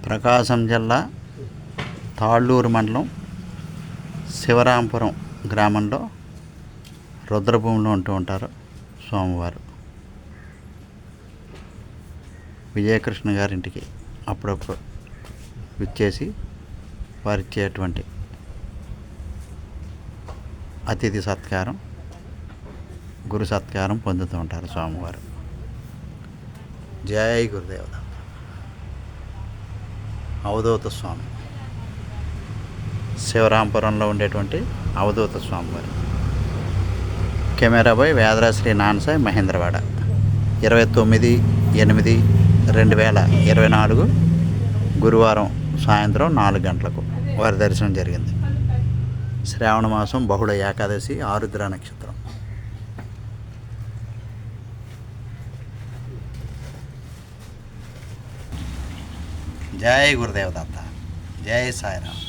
ప్రకాశం జిల్లా తాళ్ళూరు మండలం శివరాంపురం గ్రామంలో రుద్రభూమిలో ఉంటూ ఉంటారు స్వామివారు. విజయకృష్ణ గారింటికి అప్పుడప్పుడు విచ్చేసి వారిచ్చేటువంటి అతిథి సత్కారం, గురు సత్కారం పొందుతూ ఉంటారు స్వామివారు. జై గురుదేవ. అవధూత స్వామి, శివరాంపురంలో ఉండేటువంటి అవధూత స్వామివారు. కెమెరా బాయ్ వేదరాశ్రీ నాన్సాయ్, మహేంద్రవాడ. 29/8/2024 గురువారం సాయంత్రం 4 గంటలకు వారి దర్శనం జరిగింది. శ్రావణ మాసం, బహుళ ఏకాదశి, ఆరుద్ర నక్షత్రం. జై గురుదేవ దత్త. జై సాయిరామ్.